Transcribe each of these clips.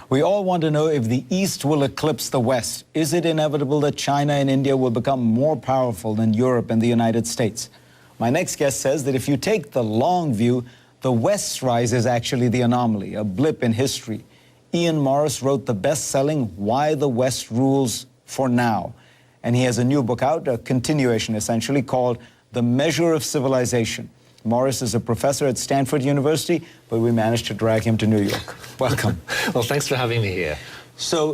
We all want to know if the East will eclipse the West. Is it inevitable that China and India will become more powerful than Europe and the United States? My next guest says that if you take the long view, the West's rise is actually the anomaly, a blip in history. Ian Morris wrote the best-selling Why the West Rules for Now. And he has a new book out, a continuation essentially, called The Measure of Civilization. Morris is a professor at Stanford University, but we managed to drag him to New York. Welcome. Well, thanks for having me here. So,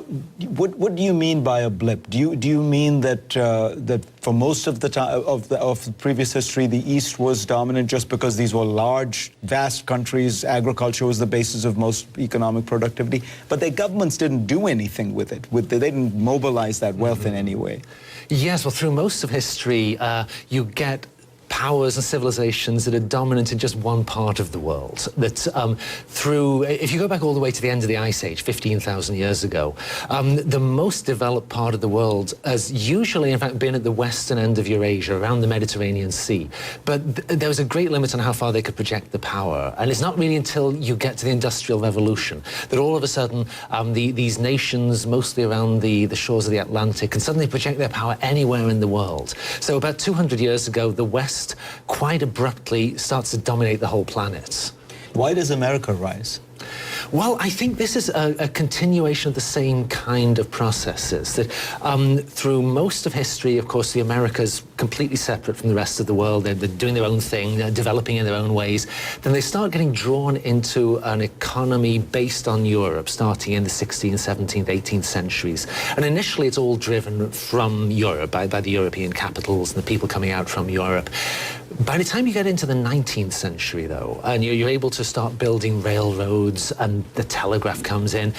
what do you mean by a blip? Do you mean that that for most of the time of the previous history, the East was dominant just because these were large, vast countries? Agriculture was the basis of most economic productivity, but their governments didn't do anything with it. They didn't mobilize that wealth in any way. Yes, well, through most of history, you get powers and civilizations that are dominant in just one part of the world. That if you go back all the way to the end of the Ice Age, 15,000 years ago, the most developed part of the world has usually, in fact, been at the western end of Eurasia, around the Mediterranean Sea. But there was a great limit on how far they could project the power. And it's not really until you get to the Industrial Revolution that all of a sudden these nations, mostly around the shores of the Atlantic, can suddenly project their power anywhere in the world. So about 200 years ago, the West quite abruptly starts to dominate the whole planet. Why does America rise? Well, I think this is a continuation of the same kind of processes. That through most of history, of course, the Americas completely separate from the rest of the world. They're doing their own thing, they're developing in their own ways. Then they start getting drawn into an economy based on Europe, starting in the 16th, 17th, 18th centuries. And initially, it's all driven from Europe, by the European capitals and the people coming out from Europe. By the time you get into the 19th century, though, and you're able to start building railroads, and the telegraph comes in,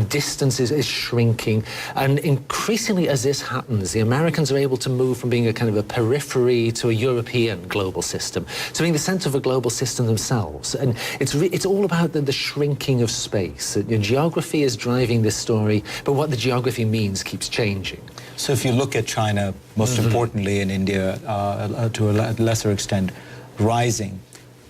distance is shrinking, and increasingly as this happens, the Americans are able to move from being a kind of a periphery to a European global system, to being the center of a global system themselves. And it's all about the shrinking of space. Geography is driving this story, but what the geography means keeps changing. So if you look at China, most importantly in India, to a lesser extent, rising,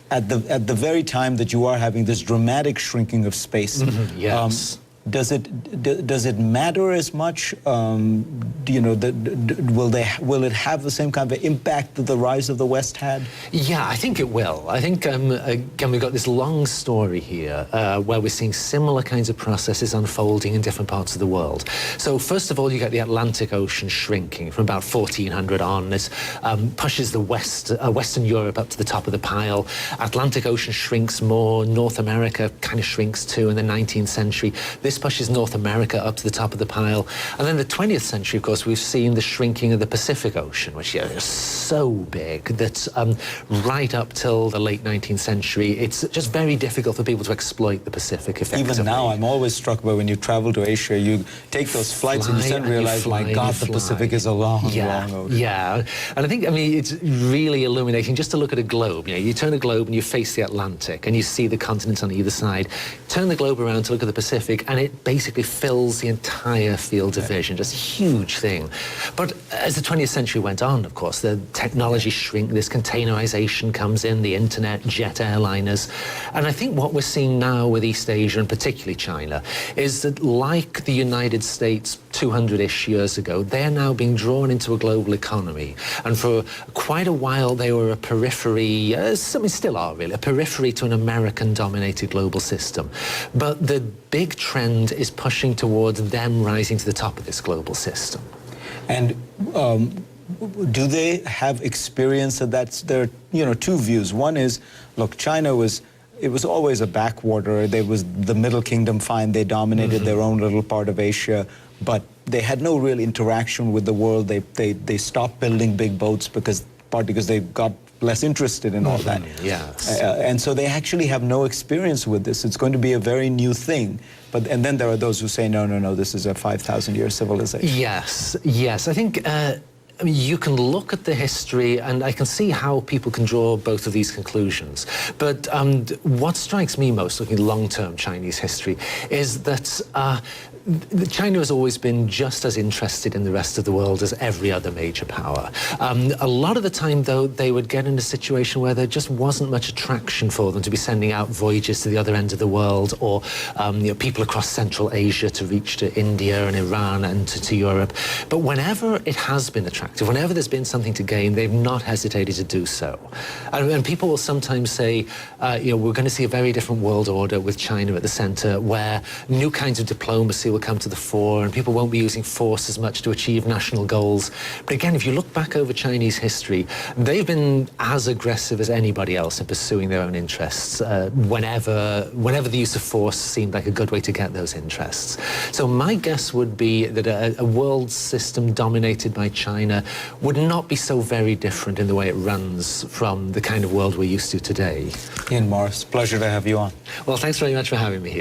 at the very time that you are having this dramatic shrinking of space, yes. Does it matter as much? You know, will it have the same kind of impact that the rise of the West had? Yeah, I think it will. I think again we've got this long story here where we're seeing similar kinds of processes unfolding in different parts of the world. So first of all, you get the Atlantic Ocean shrinking from about 1400 on. It pushes the Western Europe up to the top of the pile. Atlantic Ocean shrinks more. North America kind of shrinks too in the 19th century. This pushes North America up to the top of the pile. And then the 20th century, of course, we've seen the shrinking of the Pacific Ocean, which is so big that right up till the late 19th century, it's just very difficult for people to exploit the Pacific effectively. Even now, I'm always struck by when you travel to Asia, you take those flights and you suddenly realize, my God, the Pacific is a long, long ocean. Yeah, and I think, I mean, it's really illuminating just to look at a globe. You know, you turn a globe and you face the Atlantic and you see the continents on either side. Turn the globe around to look at the Pacific and it basically fills the entire field of vision, just a huge thing. But as the 20th century went on, of course, the technology shrink, this containerization comes in, the internet, jet airliners. And I think what we're seeing now with East Asia, and particularly China, is that like the United States 200-ish years ago, they're now being drawn into a global economy. And for quite a while, they were a periphery, still are really, a periphery to an American-dominated global system. But the big trend is pushing towards them rising to the top of this global system. And do they have experience that there are, you know, two views. One is, look, China was always a backwater. There was the Middle Kingdom, fine, they dominated their own little part of Asia, but they had no real interaction with the world. They stopped building big boats partly because they got less interested in all that. Yes. And so they actually have no experience with this. It's going to be a very new thing. And then there are those who say, no, this is a 5,000-year civilization. Yes, yes. I think I mean, you can look at the history, and I can see how people can draw both of these conclusions. But what strikes me most, looking at long-term Chinese history, is that China has always been just as interested in the rest of the world as every other major power. A lot of the time, though, they would get in a situation where there just wasn't much attraction for them to be sending out voyages to the other end of the world, or people across Central Asia to reach to India and Iran and to Europe. But whenever it has been attractive, whenever there's been something to gain, they've not hesitated to do so. And people will sometimes say, we're going to see a very different world order with China at the center, where new kinds of diplomacy will come to the fore and people won't be using force as much to achieve national goals. But again, if you look back over Chinese history, they've been as aggressive as anybody else in pursuing their own interests whenever the use of force seemed like a good way to get those interests. So my guess would be that a world system dominated by China would not be so very different in the way it runs from the kind of world we're used to today. Ian Morris, pleasure to have you on. Well, thanks very much for having me here.